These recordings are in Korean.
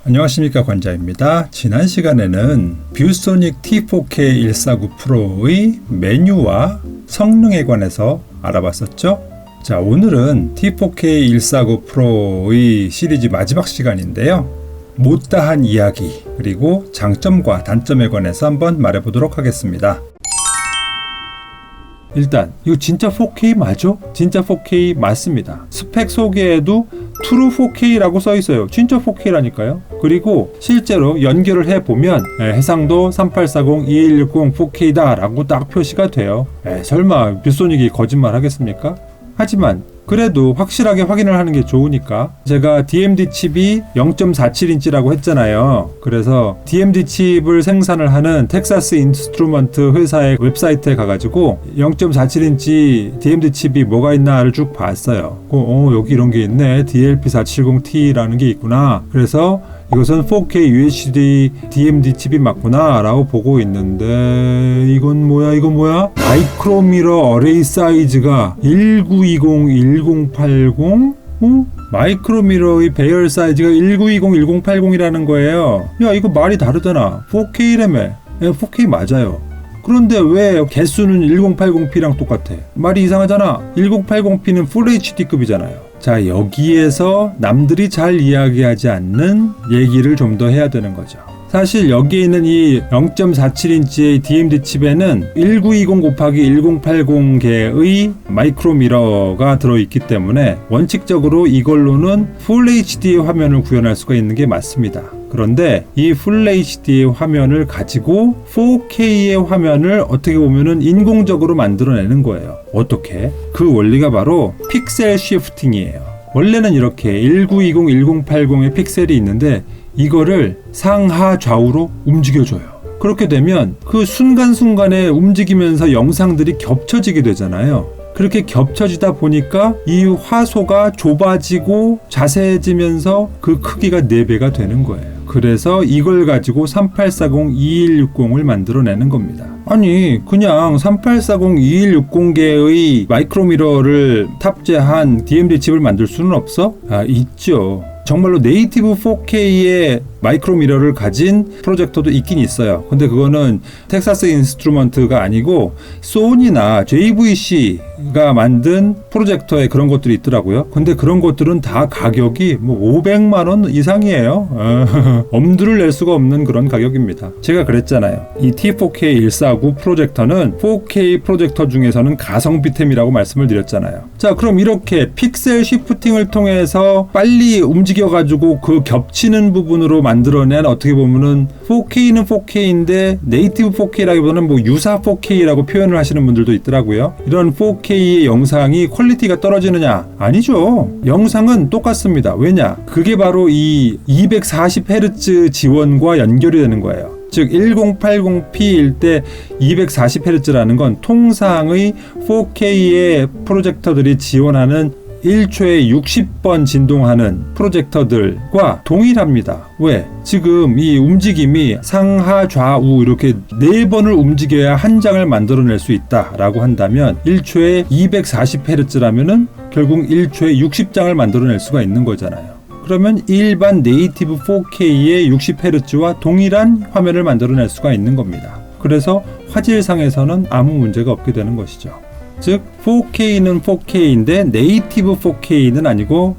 안녕하십니까, 관자입니다. 지난 시간에는 뷰소닉 T4K149 프로의 메뉴와 성능에 관해서 알아봤었죠. 자, 오늘은 T4K149 프로의 시리즈 마지막 시간인데요. 못다한 이야기 그리고 장점과 단점에 관해서 한번 말해보도록 하겠습니다. 일단 이거 진짜 4K 맞아? 진짜 4K 맞습니다. 스펙 소개에도 True 4K라고 써있어요. 진짜 4K라니까요. 그리고 실제로 연결을 해보면 해상도 3840-2160 4K다 라고 딱 표시가 돼요. 설마 뷰소닉이 거짓말 하겠습니까? 하지만 그래도 확실하게 확인을 하는 게 좋으니까 제가 DMD 칩이 0.47인치라고 했잖아요. 그래서 DMD 칩을 생산을 하는 텍사스 인스트루먼트 회사의 웹사이트에 가가지고 0.47인치 DMD 칩이 뭐가 있나를 쭉 봤어요. 여기 이런 게 있네. DLP470T라는 게 있구나. 그래서 이것은 4K UHD DMD 칩이 맞구나 라고 보고 있는데 이건 뭐야? 마이크로미러 어레이 사이즈가 1920-1080? 마이크로미러의 배열 사이즈가 1920-1080이라는 거예요. 야, 이거 말이 다르잖아. 4K라며. 4K 맞아요. 그런데 왜 개수는 1080p랑 똑같아? 말이 이상하잖아. 1080p는 Full HD급이잖아요. 자, 여기에서 남들이 잘 이야기하지 않는 얘기를 좀 더 해야 되는 거죠. 사실 여기에 있는 이 0.47인치의 DMD 칩에는 1920 곱하기 1080개의 마이크로미러가 들어있기 때문에 원칙적으로 이걸로는 Full HD 화면을 구현할 수가 있는 게 맞습니다. 그런데 이 Full HD의 화면을 가지고 4K의 화면을 어떻게 보면은 인공적으로 만들어내는 거예요. 어떻게? 그 원리가 바로 픽셀 쉬프팅이에요. 원래는 이렇게 1920, 1080의 픽셀이 있는데 이거를 상하 좌우로 움직여줘요. 그렇게 되면 그 순간순간에 움직이면서 영상들이 겹쳐지게 되잖아요. 그렇게 겹쳐지다 보니까 이 화소가 좁아지고 자세해지면서 그 크기가 4배가 되는 거예요. 그래서 이걸 가지고 3840-2160을 만들어내는 겁니다. 아니, 그냥 3840-2160개의 마이크로미러를 탑재한 DMD 칩을 만들 수는 없어? 있죠. 정말로 네이티브 4K의 마이크로미러를 가진 프로젝터도 있긴 있어요. 근데 그거는 텍사스 인스트루먼트가 아니고 소니나 JVC가 만든 프로젝터에 그런 것들이 있더라고요. 근데 그런 것들은 다 가격이 500만 원 이상이에요. 엄두를 낼 수가 없는 그런 가격입니다. 제가 그랬잖아요. 이 T4K149 프로젝터는 4K 프로젝터 중에서는 가성비템이라고 말씀을 드렸잖아요. 자, 그럼 이렇게 픽셀 쉬프팅을 통해서 빨리 움직여가지고 그 겹치는 부분으로 만들어낸 어떻게 보면은 4K는 4K인데 네이티브 4K라기보다는 유사 4K라고 표현을 하시는 분들도 있더라고요. 이런 4K의 영상이 퀄리티가 떨어지느냐? 아니죠. 영상은 똑같습니다. 왜냐? 그게 바로 이 240Hz 지원과 연결이 되는 거예요. 즉 1080p일 때 240Hz라는 건 통상의 4K의 프로젝터들이 지원하는 1초에 60번 진동하는 프로젝터들과 동일합니다. 왜? 지금 이 움직임이 상하 좌우 이렇게 4번을 움직여야 한 장을 만들어낼 수 있다라고 한다면 1초에 240Hz라면은 결국 1초에 60장을 만들어낼 수가 있는 거잖아요. 그러면 일반 네이티브 4K의 60Hz와 동일한 화면을 만들어낼 수가 있는 겁니다. 그래서 화질상에서는 아무 문제가 없게 되는 것이죠. 즉 4K는 4K인데 네이티브 4K는 아니고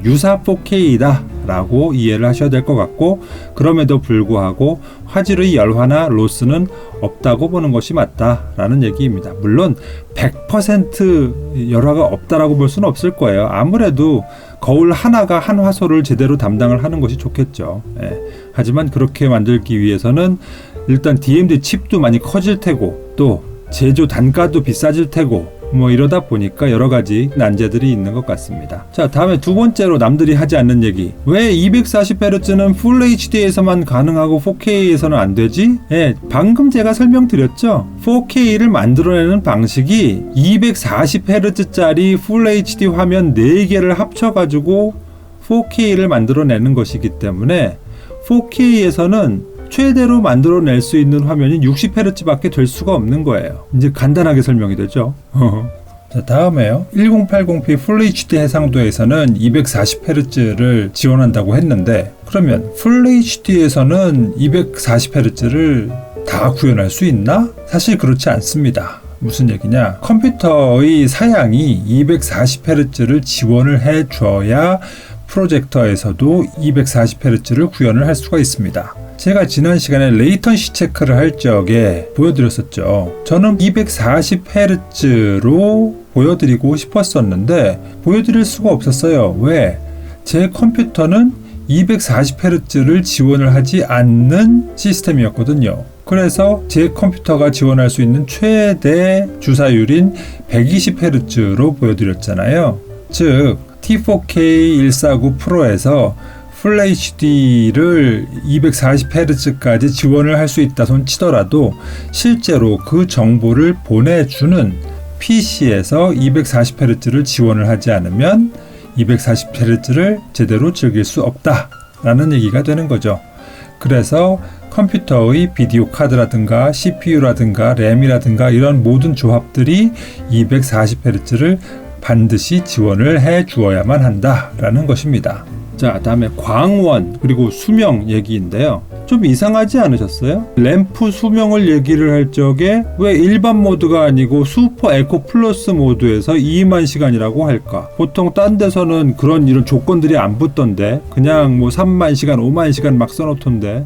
유사 4K다 라고 이해를 하셔야 될 것 같고, 그럼에도 불구하고 화질의 열화나 로스는 없다고 보는 것이 맞다라는 얘기입니다. 물론 100% 열화가 없다라고 볼 수는 없을 거예요. 아무래도 거울 하나가 한 화소를 제대로 담당을 하는 것이 좋겠죠. 하지만 그렇게 만들기 위해서는 일단 DMD 칩도 많이 커질 테고 또 제조 단가도 비싸질 테고 이러다 보니까 여러 가지 난제들이 있는 것 같습니다. 자, 다음에 두 번째로 남들이 하지 않는 얘기. 왜 240Hz는 Full HD에서만 가능하고 4K에서는 안 되지? 방금 제가 설명드렸죠. 4K를 만들어내는 방식이 240Hz짜리 Full HD 화면 4개를 합쳐가지고 4K를 만들어내는 것이기 때문에 4K에서는 최대로 만들어낼 수 있는 화면이 60Hz밖에 될 수가 없는 거예요. 이제 간단하게 설명이 되죠. 자, 다음에요. 1080p Full HD 해상도에서는 240Hz를 지원한다고 했는데, 그러면 Full HD에서는 240Hz를 다 구현할 수 있나? 사실 그렇지 않습니다. 무슨 얘기냐? 컴퓨터의 사양이 240Hz를 지원을 해줘야 프로젝터에서도 240Hz를 구현을 할 수가 있습니다. 제가 지난 시간에 레이턴시 체크를 할 적에 보여드렸었죠. 저는 240Hz로 보여드리고 싶었었는데 보여드릴 수가 없었어요. 왜? 제 컴퓨터는 240Hz를 지원을 하지 않는 시스템이었거든요. 그래서 제 컴퓨터가 지원할 수 있는 최대 주사율인 120Hz로 보여드렸잖아요. 즉 T4K 149 프로에서 Full HD를 240Hz까지 지원을 할 수 있다 손 치더라도 실제로 그 정보를 보내주는 PC에서 240Hz를 지원을 하지 않으면 240Hz를 제대로 즐길 수 없다라는 얘기가 되는 거죠. 그래서 컴퓨터의 비디오 카드라든가 CPU라든가 램이라든가 이런 모든 조합들이 240Hz를 반드시 지원을 해 주어야만 한다라는 것입니다. 자, 다음에 광원 그리고 수명 얘기인데요. 좀 이상하지 않으셨어요? 램프 수명을 얘기를 할 적에 왜 일반 모드가 아니고 슈퍼 에코 플러스 모드에서 2만 시간이라고 할까? 보통 딴 데서는 이런 조건들이 안 붙던데 그냥 뭐 3만 시간, 5만 시간 막 써놓던데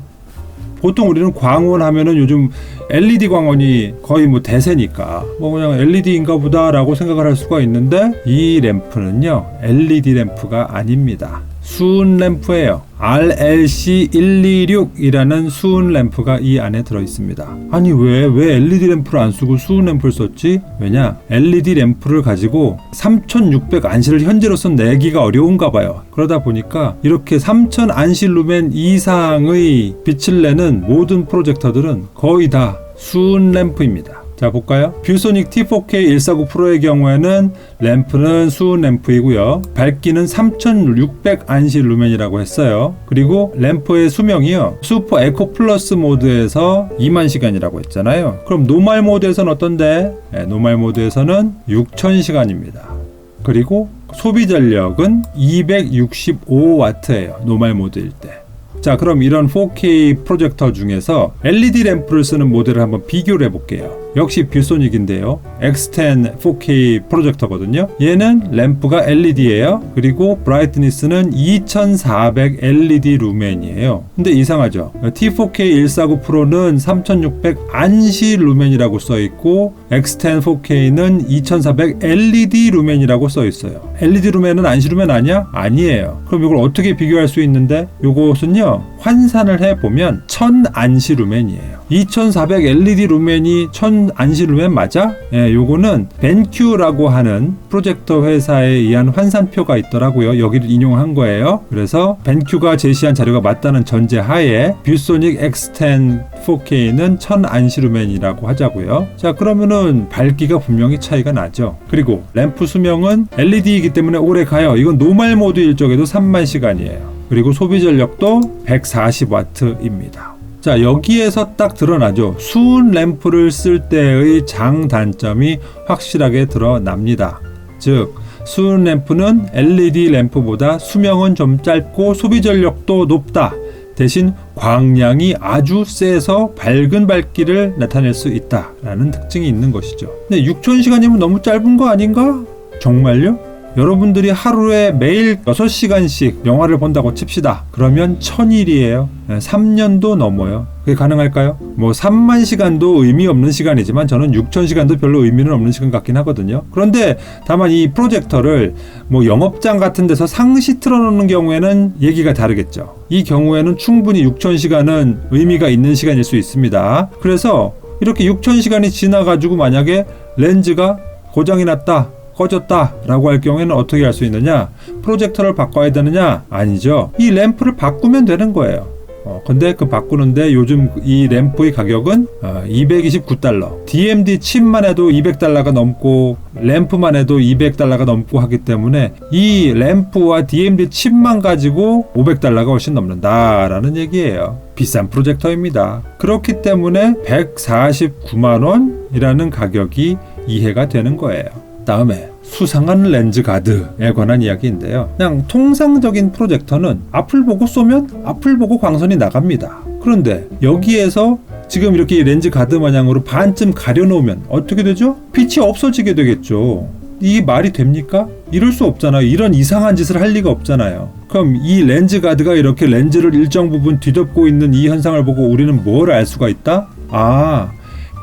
보통 우리는 광원 하면은 요즘 LED 광원이 거의 뭐 대세니까 뭐 그냥 LED인가 보다라고 생각을 할 수가 있는데 이 램프는요 LED 램프가 아닙니다. 수은 램프예요. RLC126이라는 수은 램프가 이 안에 들어있습니다. 아니 왜 LED 램프를 안 쓰고 수은 램프를 썼지? 왜냐? LED 램프를 가지고 3600 안시를 현재로선 내기가 어려운가 봐요. 그러다 보니까 이렇게 3000 안시 루멘 이상의 빛을 내는 모든 프로젝터들은 거의 다 수은 램프입니다. 자, 볼까요? 뷰소닉 T4K 149 프로의 경우에는 램프는 수은 램프이고요. 밝기는 3600 안시 루멘이라고 했어요. 그리고 램프의 수명이요. 슈퍼 에코 플러스 모드에서 2만 시간이라고 했잖아요. 그럼 노멀 모드에서는 어떤데? 네, 노멀 모드에서는 6000시간입니다. 그리고 소비 전력은 265W예요. 노멀 모드일 때. 자, 그럼 이런 4K 프로젝터 중에서 LED 램프를 쓰는 모델을 한번 비교를 해볼게요. 역시 뷰소닉인데요. X10 4K 프로젝터거든요. 얘는 램프가 LED예요. 그리고 브라이트니스는 2400 LED 루멘이에요. 근데 이상하죠. T4K 149 프로는 3600 안시 루멘이라고 써있고 X10 4K는 2400 LED 루멘이라고 써있어요. LED 루멘은 안시 루멘 아니야? 아니에요. 그럼 이걸 어떻게 비교할 수 있는데? 요것은요 환산을 해보면 1000 안시 루멘이에요. 2400 LED 루멘이 1000 안시 루멘 맞아? 예, 요거는 벤큐라고 하는 프로젝터 회사에 의한 환산표가 있더라고요. 여기를 인용한 거예요. 그래서 벤큐가 제시한 자료가 맞다는 전제 하에 뷰소닉 X10 4K는 1000 안시 루멘이라고 하자고요. 자, 그러면은 밝기가 분명히 차이가 나죠. 그리고 램프 수명은 LED이기 때문에 오래 가요. 이건 노멀 모드일 적에도 3만 시간이에요. 그리고 소비 전력도 140W입니다. 자, 여기에서 딱 드러나죠. 수은 램프를 쓸 때의 장단점이 확실하게 드러납니다. 즉, 수은 램프는 LED 램프보다 수명은 좀 짧고 소비 전력도 높다. 대신 광량이 아주 세서 밝은 밝기를 나타낼 수 있다라는 특징이 있는 것이죠. 근데 6000시간이면 너무 짧은 거 아닌가? 정말요? 여러분들이 하루에 매일 6시간씩 영화를 본다고 칩시다. 그러면 1000일이에요. 3년도 넘어요. 그게 가능할까요? 뭐 3만 시간도 의미 없는 시간이지만 저는 6000시간도 별로 의미는 없는 시간 같긴 하거든요. 그런데 다만 이 프로젝터를 뭐 영업장 같은 데서 상시 틀어놓는 경우에는 얘기가 다르겠죠. 이 경우에는 충분히 6000시간은 의미가 있는 시간일 수 있습니다. 그래서 이렇게 6000시간이 지나가지고 만약에 렌즈가 고장이 났다, 꺼졌다 라고 할 경우에는 어떻게 할 수 있느냐? 프로젝터를 바꿔야 되느냐? 아니죠. 이 램프를 바꾸면 되는 거예요. 근데 그 바꾸는데 요즘 이 램프의 가격은 $229. DMD 칩만 해도 $200가 넘고 램프만 해도 $200가 넘고 하기 때문에 이 램프와 DMD 칩만 가지고 $500가 훨씬 넘는다라는 얘기예요. 비싼 프로젝터입니다. 그렇기 때문에 149만 원이라는 가격이 이해가 되는 거예요. 다음에 수상한 렌즈 가드에 관한 이야기인데요. 그냥 통상적인 프로젝터는 앞을 보고 쏘면 앞을 보고 광선이 나갑니다. 그런데 여기에서 지금 이렇게 렌즈 가드 마냥으로 반쯤 가려놓으면 어떻게 되죠? 빛이 없어지게 되겠죠. 이게 말이 됩니까? 이럴 수 없잖아요. 이런 이상한 짓을 할 리가 없잖아요. 그럼 이 렌즈 가드가 이렇게 렌즈를 일정 부분 뒤덮고 있는 이 현상을 보고 우리는 뭘 알 수가 있다? 아,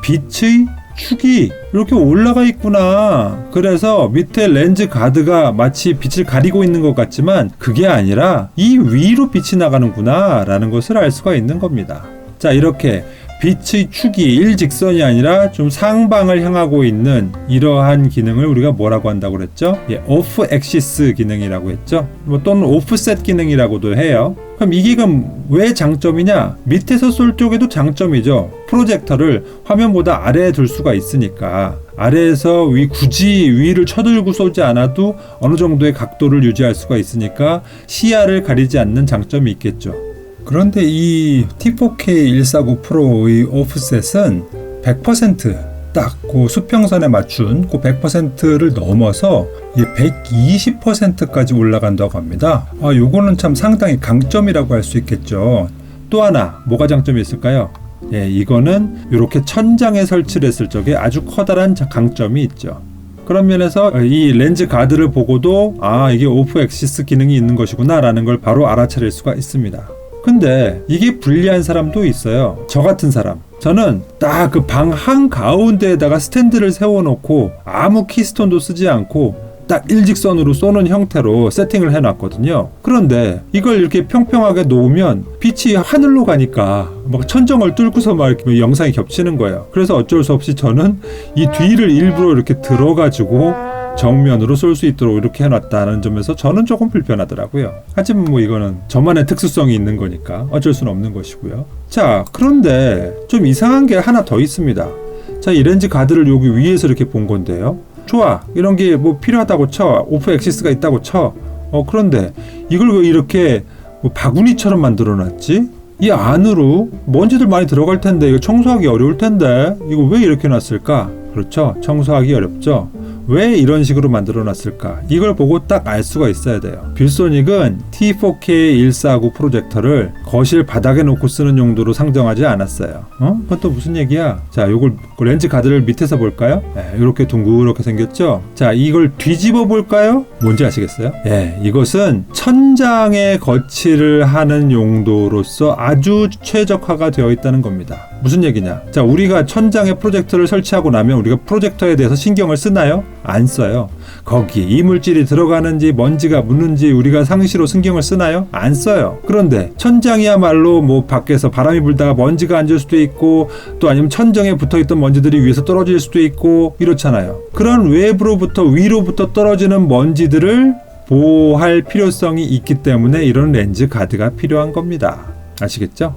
빛의 축이 이렇게 올라가 있구나. 그래서 밑에 렌즈 가드가 마치 빛을 가리고 있는 것 같지만 그게 아니라 이 위로 빛이 나가는구나 라는 것을 알 수가 있는 겁니다. 자, 이렇게 빛의 축이 일직선이 아니라 좀 상방을 향하고 있는 이러한 기능을 우리가 뭐라고 한다고 그랬죠? 오프 엑시스 기능이라고 했죠. 또는 오프셋 기능이라고도 해요. 그럼 이게 그럼 왜 장점이냐? 밑에서 쏠 쪽에도 장점이죠. 프로젝터를 화면보다 아래에 둘 수가 있으니까 아래에서 굳이 위를 쳐들고 쏘지 않아도 어느 정도의 각도를 유지할 수가 있으니까 시야를 가리지 않는 장점이 있겠죠. 그런데 이 T4K149 프로의 오프셋은 100% 딱 그 수평선에 맞춘 그 100%를 넘어서 120%까지 올라간다고 합니다. 요거는 참 상당히 강점이라고 할 수 있겠죠. 또 하나 뭐가 장점이 있을까요? 이거는 이렇게 천장에 설치를 했을 적에 아주 커다란 강점이 있죠. 그런 면에서 이 렌즈 가드를 보고도 이게 오프 엑시스 기능이 있는 것이구나 라는 걸 바로 알아차릴 수가 있습니다. 근데 이게 불리한 사람도 있어요. 저 같은 사람. 저는 딱 그 방 한가운데에다가 스탠드를 세워놓고 아무 키스톤도 쓰지 않고 딱 일직선으로 쏘는 형태로 세팅을 해놨거든요. 그런데 이걸 이렇게 평평하게 놓으면 빛이 하늘로 가니까 막 천정을 뚫고서 막 이렇게 영상이 겹치는 거예요. 그래서 어쩔 수 없이 저는 이 뒤를 일부러 이렇게 들어가지고 정면으로 쏠 수 있도록 이렇게 해놨다는 점에서 저는 조금 불편하더라고요. 하지만 뭐 이거는 저만의 특수성이 있는 거니까 어쩔 수는 없는 것이고요. 자, 그런데 좀 이상한 게 하나 더 있습니다. 자, 이 렌즈 가드를 여기 위에서 이렇게 본 건데요. 좋아, 이런 게 뭐 필요하다고 쳐. 오프 엑시스가 있다고 쳐. 그런데 이걸 왜 이렇게 뭐 바구니처럼 만들어 놨지? 이 안으로 먼지들 많이 들어갈 텐데 이거 청소하기 어려울 텐데 이거 왜 이렇게 놨을까? 그렇죠, 청소하기 어렵죠. 왜 이런 식으로 만들어 놨을까? 이걸 보고 딱 알 수가 있어야 돼요. 뷰소닉은 T4K149 프로젝터를 거실 바닥에 놓고 쓰는 용도로 상정하지 않았어요. 그건 또 무슨 얘기야? 자, 요걸 렌즈 가드를 밑에서 볼까요? 이렇게 둥그렇게 생겼죠? 자, 이걸 뒤집어 볼까요? 뭔지 아시겠어요? 이것은 천장에 거치를 하는 용도로서 아주 최적화가 되어 있다는 겁니다. 무슨 얘기냐? 자, 우리가 천장에 프로젝터를 설치하고 나면 우리가 프로젝터에 대해서 신경을 쓰나요? 안 써요. 거기 이물질이 들어가는지 먼지가 묻는지 우리가 상시로 신경을 쓰나요? 안 써요. 그런데 천장이야말로 뭐 밖에서 바람이 불다가 먼지가 앉을 수도 있고 또 아니면 천정에 붙어있던 먼지들이 위에서 떨어질 수도 있고 이렇잖아요. 그런 외부로부터 위로부터 떨어지는 먼지들을 보호할 필요성이 있기 때문에 이런 렌즈 가드가 필요한 겁니다. 아시겠죠?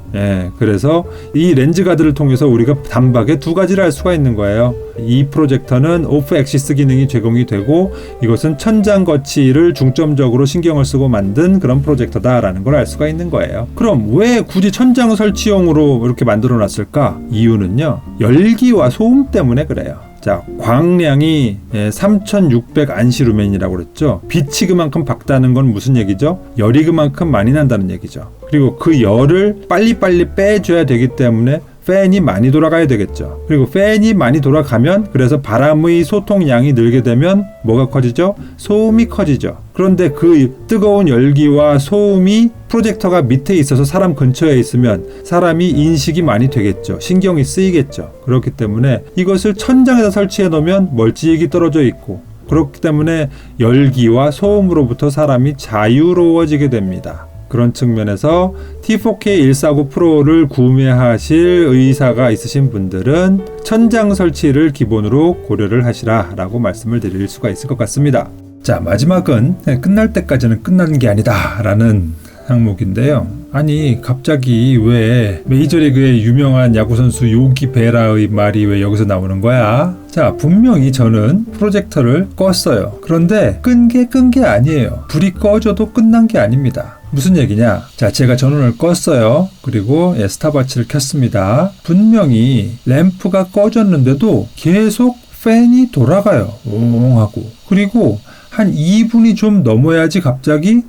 그래서 이 렌즈 가드를 통해서 우리가 단박에 두 가지를 할 수가 있는 거예요. 이 프로젝터는 오프 엑시스 기능이 제공이 되고 이것은 천장 거치를 중점적으로 신경을 쓰고 만든 그런 프로젝터다라는 걸 알 수가 있는 거예요. 그럼 왜 굳이 천장 설치용으로 이렇게 만들어 놨을까? 이유는요, 열기와 소음 때문에 그래요. 자, 광량이 3600 안시루멘이라고 그랬죠. 빛이 그만큼 밝다는 건 무슨 얘기죠? 열이 그만큼 많이 난다는 얘기죠. 그리고 그 열을 빨리빨리 빼줘야 되기 때문에 팬이 많이 돌아가야 되겠죠. 그리고 팬이 많이 돌아가면 그래서 바람의 소통량이 늘게 되면 뭐가 커지죠? 소음이 커지죠. 그런데 그 뜨거운 열기와 소음이 프로젝터가 밑에 있어서 사람 근처에 있으면 사람이 인식이 많이 되겠죠. 신경이 쓰이겠죠. 그렇기 때문에 이것을 천장에다 설치해 놓으면 멀찍이 떨어져 있고 그렇기 때문에 열기와 소음으로부터 사람이 자유로워지게 됩니다. 그런 측면에서 T4K149 프로를 구매하실 의사가 있으신 분들은 천장 설치를 기본으로 고려를 하시라 라고 말씀을 드릴 수가 있을 것 같습니다. 자, 마지막은 끝날 때까지는 끝나는 게 아니다 라는 항목인데요. 아니, 갑자기 왜 메이저리그의 유명한 야구선수 요기 베라의 말이 왜 여기서 나오는 거야? 자, 분명히 저는 프로젝터를 껐어요. 그런데 끈 게 아니에요. 불이 꺼져도 끝난 게 아닙니다. 무슨 얘기냐? 자, 제가 전원을 껐어요. 그리고 스탑워치를 켰습니다. 분명히 램프가 꺼졌는데도 계속 팬이 돌아가요. 옹 하고. 그리고 한 2분이 좀 넘어야지 갑자기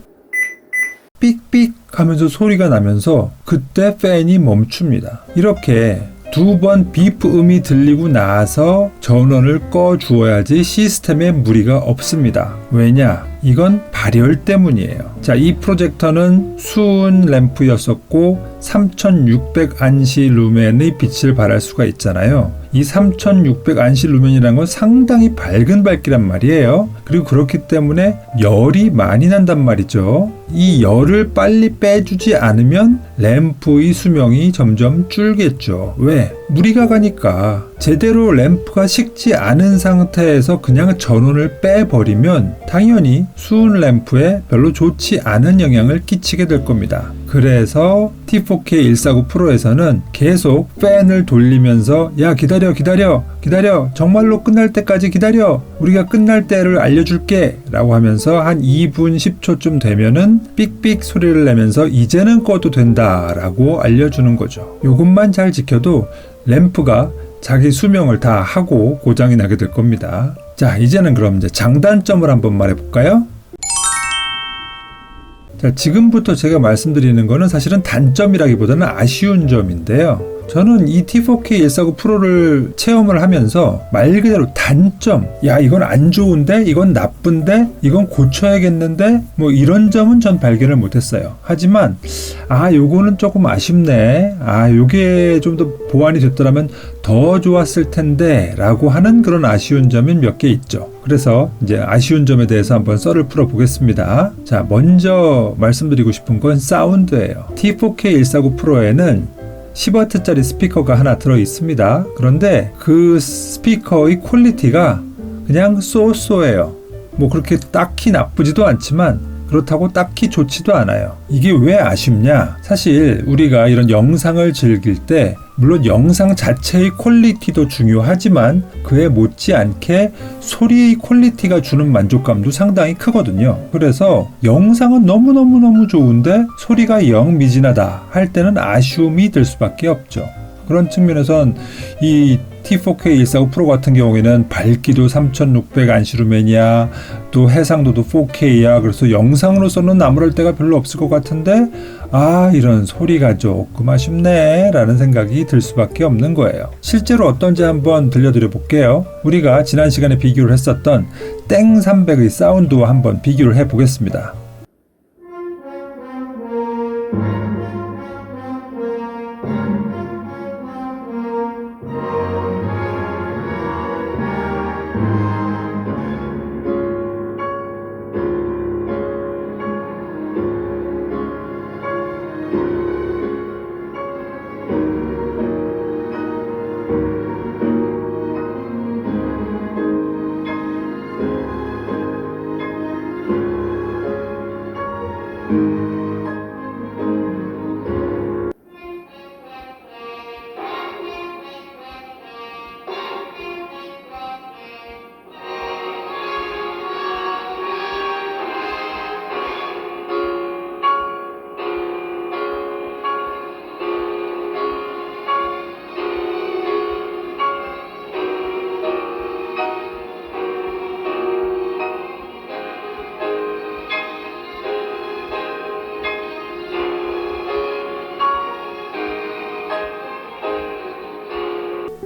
삑삑 하면서 소리가 나면서 그때 팬이 멈춥니다. 이렇게 2번 비프 음이 들리고 나서 전원을 꺼 주어야지 시스템에 무리가 없습니다. 왜냐? 이건 발열 때문이에요. 자, 이 프로젝터는 수은 램프였었고 3600안시 루멘의 빛을 발할 수가 있잖아요. 이 3600안시 루멘이라는 건 상당히 밝은 밝기란 말이에요. 그리고 그렇기 때문에 열이 많이 난단 말이죠. 이 열을 빨리 빼주지 않으면 램프의 수명이 점점 줄겠죠. 왜? 무리가 가니까. 제대로 램프가 식지 않은 상태에서 그냥 전원을 빼버리면 당연히 수은 램프에 별로 좋지 않은 영향을 끼치게 될 겁니다. 그래서 T4K149 프로에서는 계속 팬을 돌리면서 야 기다려 정말로 끝날 때까지 기다려 우리가 끝날 때를 알려줄게 라고 하면서 한 2분 10초쯤 되면은 삑삑 소리를 내면서 이제는 꺼도 된다 라고 알려주는 거죠. 요것만 잘 지켜도 램프가 자기 수명을 다 하고 고장이 나게 될 겁니다. 자, 이제는 그럼 이제 장단점을 한번 말해볼까요? 자, 지금부터 제가 말씀드리는 거는 사실은 단점이라기보다는 아쉬운 점인데요. 저는 이 T4K149 프로를 체험을 하면서 말 그대로 단점, 야 이건 안 좋은데, 이건 나쁜데, 이건 고쳐야겠는데 뭐 이런 점은 전 발견을 못했어요. 하지만 요거는 조금 아쉽네, 요게 좀 더 보완이 됐더라면 더 좋았을 텐데 라고 하는 그런 아쉬운 점이 몇 개 있죠. 그래서 이제 아쉬운 점에 대해서 한번 썰을 풀어 보겠습니다. 자, 먼저 말씀드리고 싶은 건 사운드예요. T4K149 프로에는 10W짜리 스피커가 하나 들어 있습니다. 그런데 그 스피커의 퀄리티가 그냥 쏘쏘해요. 뭐 그렇게 딱히 나쁘지도 않지만 그렇다고 딱히 좋지도 않아요. 이게 왜 아쉽냐? 사실 우리가 이런 영상을 즐길 때 물론 영상 자체의 퀄리티도 중요하지만 그에 못지않게 소리의 퀄리티가 주는 만족감도 상당히 크거든요. 그래서 영상은 너무너무 좋은데 소리가 영 미진하다 할 때는 아쉬움이 들 수밖에 없죠. 그런 측면에선 이 T4K149 프로 같은 경우에는 밝기도 3600안시 루멘이야, 또 해상도도 4K야. 그래서 영상으로서는 나무랄 데가 별로 없을 것 같은데 이런 소리가 조금 아쉽네 라는 생각이 들 수밖에 없는 거예요. 실제로 어떤지 한번 들려드려 볼게요. 우리가 지난 시간에 비교를 했었던 땡300의 사운드와 한번 비교를 해 보겠습니다.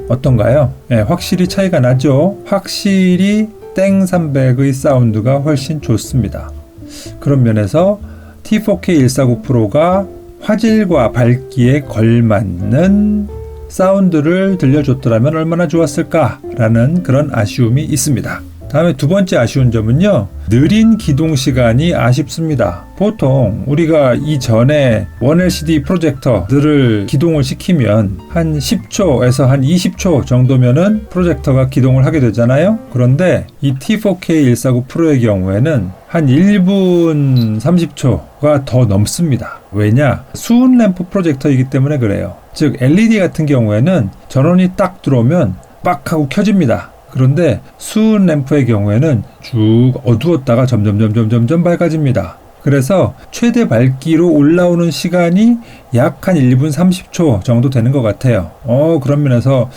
어떤가요? 네, 확실히 차이가 나죠? 확실히 땡300의 사운드가 훨씬 좋습니다. 그런 면에서 T4K149 프로가 화질과 밝기에 걸맞는 사운드를 들려줬더라면 얼마나 좋았을까라는 그런 아쉬움이 있습니다. 다음에 두 번째 아쉬운 점은요, 느린 기동 시간이 아쉽습니다. 보통 우리가 이전에 1LCD 프로젝터들을 기동을 시키면 한 10초에서 한 20초 정도면은 프로젝터가 기동을 하게 되잖아요. 그런데 이 T4K149 프로의 경우에는 한 1분 30초가 더 넘습니다. 왜냐? 수은 램프 프로젝터이기 때문에 그래요. 즉 LED 같은 경우에는 전원이 딱 들어오면 빡 하고 켜집니다. 그런데 수은 램프의 경우에는 쭉 어두웠다가 점점 밝아집니다. 그래서 최대 밝기로 올라오는 시간이 약 한 1분 30초 정도 되는 것 같아요. 그런 면에서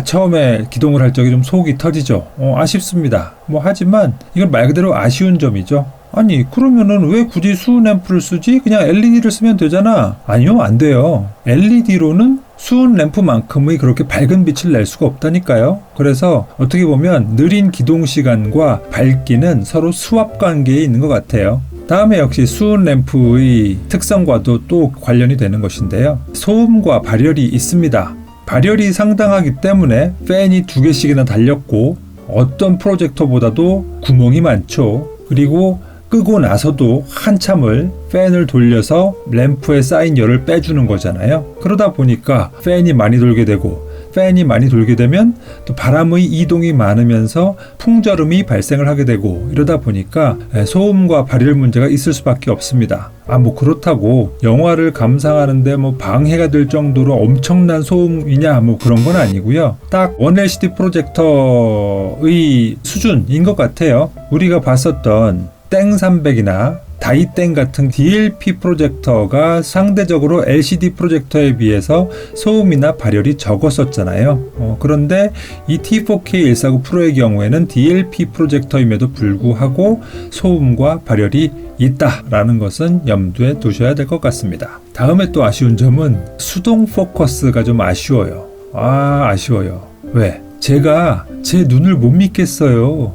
처음에 기동을 할 적에 좀 속이 터지죠. 아쉽습니다. 하지만 이건 말 그대로 아쉬운 점이죠. 아니 그러면은 왜 굳이 수은 램프를 쓰지? 그냥 LED를 쓰면 되잖아. 아니요, 안 돼요. LED로는 수은 램프만큼의 그렇게 밝은 빛을 낼 수가 없다니까요. 그래서 어떻게 보면 느린 기동 시간과 밝기는 서로 수압 관계에 있는 것 같아요. 다음에 역시 수은 램프의 특성과도 또 관련이 되는 것인데요. 소음과 발열이 있습니다. 발열이 상당하기 때문에 팬이 2개씩이나 달렸고 어떤 프로젝터보다도 구멍이 많죠. 그리고 끄고 나서도 한참을 팬을 돌려서 램프에 쌓인 열을 빼주는 거잖아요. 그러다 보니까 팬이 많이 돌게 되고, 팬이 많이 돌게 되면 또 바람의 이동이 많으면서 풍절음이 발생을 하게 되고, 이러다 보니까 소음과 발열 문제가 있을 수밖에 없습니다. 그렇다고 영화를 감상하는데 방해가 될 정도로 엄청난 소음이냐 그런 건 아니고요. 딱 1LCD 프로젝터의 수준인 것 같아요. 우리가 봤었던 땡300이나 다이땡 같은 DLP 프로젝터가 상대적으로 LCD 프로젝터에 비해서 소음이나 발열이 적었었잖아요. 그런데 이 T4K149 프로의 경우에는 DLP 프로젝터임에도 불구하고 소음과 발열이 있다라는 것은 염두에 두셔야 될 것 같습니다. 다음에 또 아쉬운 점은 수동 포커스가 좀 아쉬워요. 아쉬워요. 왜? 제가 제 눈을 못 믿겠어요.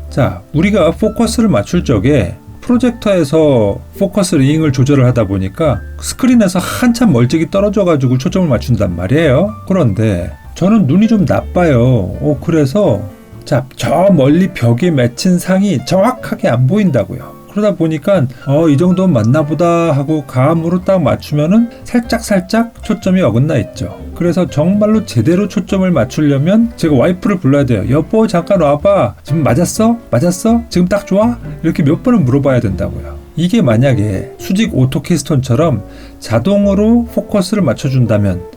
자, 우리가 포커스를 맞출 적에 프로젝터에서 포커스 링을 조절을 하다 보니까 스크린에서 한참 멀찍이 떨어져가지고 초점을 맞춘단 말이에요. 그런데 저는 눈이 좀 나빠요. 그래서 저 멀리 벽에 맺힌 상이 정확하게 안 보인다고요. 그러다 보니까 이 정도는 맞나 보다 하고 감으로 딱 맞추면은 살짝 초점이 어긋나 있죠. 그래서 정말로 제대로 초점을 맞추려면 제가 와이프를 불러야 돼요. 여보 잠깐 와봐. 지금 맞았어? 지금 딱 좋아? 이렇게 몇 번을 물어봐야 된다고요. 이게 만약에 수직 오토캐스톤처럼 자동으로 포커스를 맞춰준다면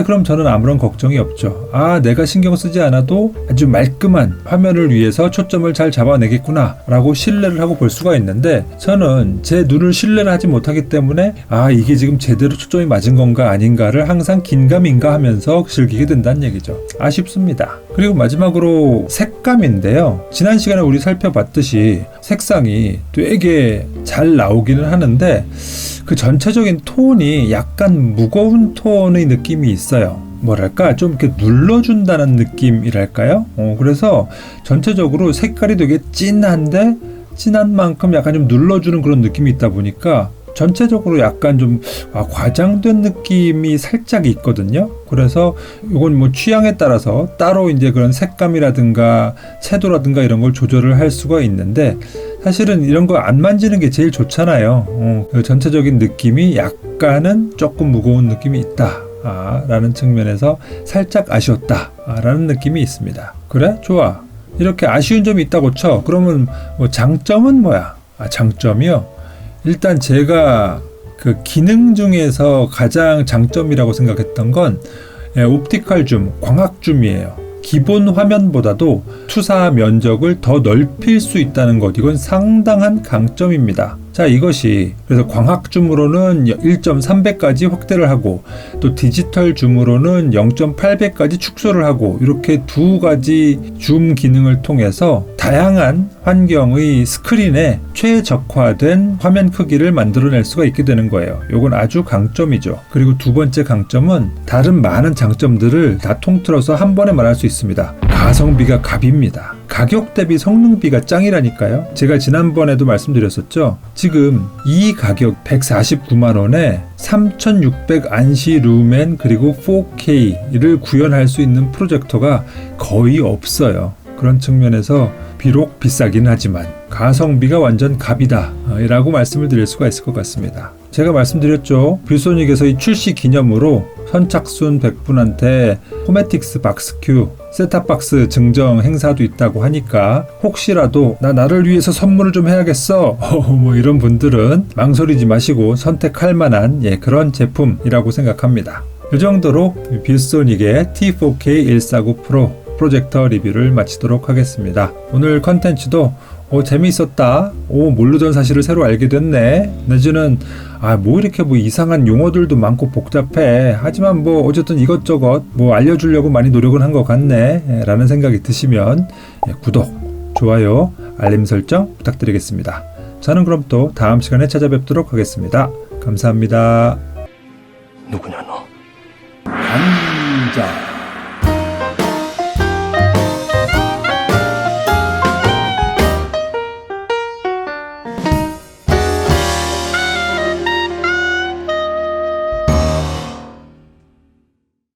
그럼 저는 아무런 걱정이 없죠. 내가 신경 쓰지 않아도 아주 말끔한 화면을 위해서 초점을 잘 잡아내겠구나 라고 신뢰를 하고 볼 수가 있는데, 저는 제 눈을 신뢰를 하지 못하기 때문에 이게 지금 제대로 초점이 맞은 건가 아닌가를 항상 긴가민가 하면서 즐기게 된다는 얘기죠. 아쉽습니다. 그리고 마지막으로 색감인데요. 지난 시간에 우리 살펴봤듯이 색상이 되게 잘 나오기는 하는데 그 전체적인 톤이 약간 무거운 톤의 느낌이 있어요. 뭐랄까 좀 이렇게 눌러준다는 느낌이랄까요? 그래서 전체적으로 색깔이 되게 진한데 진한 만큼 약간 좀 눌러주는 그런 느낌이 있다 보니까 전체적으로 약간 좀 과장된 느낌이 살짝 있거든요. 그래서 이건 취향에 따라서 따로 이제 그런 색감이라든가 채도라든가 이런 걸 조절을 할 수가 있는데, 사실은 이런 거 안 만지는 게 제일 좋잖아요. 전체적인 느낌이 약간은 조금 무거운 느낌이 있다 라는 측면에서 살짝 아쉬웠다 라는 느낌이 있습니다. 그래? 좋아. 이렇게 아쉬운 점이 있다고 쳐. 그러면 장점은 뭐야? 장점이요? 일단 제가 그 기능 중에서 가장 장점이라고 생각했던 건 옵티컬 줌, 광학 줌이에요. 기본 화면보다도 투사 면적을 더 넓힐 수 있다는 것, 이건 상당한 강점입니다. 자, 이것이 그래서 광학 줌으로는 1.3배까지 확대를 하고 또 디지털 줌으로는 0.8배까지 축소를 하고, 이렇게 두 가지 줌 기능을 통해서 다양한 환경의 스크린에 최적화된 화면 크기를 만들어낼 수가 있게 되는 거예요. 이건 아주 강점이죠. 그리고 두 번째 강점은 다른 많은 장점들을 다 통틀어서 한 번에 말할 수 있습니다. 가성비가 갑입니다. 가격 대비 성능비가 짱이라니까요. 제가 지난번에도 말씀드렸었죠. 지금 이 가격 149만원에 3600 안시 루멘 그리고 4K를 구현할 수 있는 프로젝터가 거의 없어요. 그런 측면에서 비록 비싸긴 하지만 가성비가 완전 갑이다 라고 말씀을 드릴 수가 있을 것 같습니다. 제가 말씀드렸죠. 뷰소닉에서 출시 기념으로 선착순 100분한테 호메틱스 박스큐 셋탑박스 증정 행사도 있다고 하니까 혹시라도 나를 위해서 선물을 좀 해야겠어 이런 분들은 망설이지 마시고 선택할 만한 그런 제품이라고 생각합니다. 이 정도로 뷰소닉의 T4K149 프로 프로젝터 리뷰를 마치도록 하겠습니다. 오늘 컨텐츠도 재미있었다. 모르던 사실을 새로 알게 됐네. 내지는 뭐 이렇게 뭐 이상한 용어들도 많고 복잡해. 하지만 뭐 어쨌든 이것저것 뭐 알려주려고 많이 노력은 한 것 같네. 라는 생각이 드시면 구독, 좋아요, 알림 설정 부탁드리겠습니다. 저는 그럼 또 다음 시간에 찾아뵙도록 하겠습니다. 감사합니다. 누구냐 너? 앉아.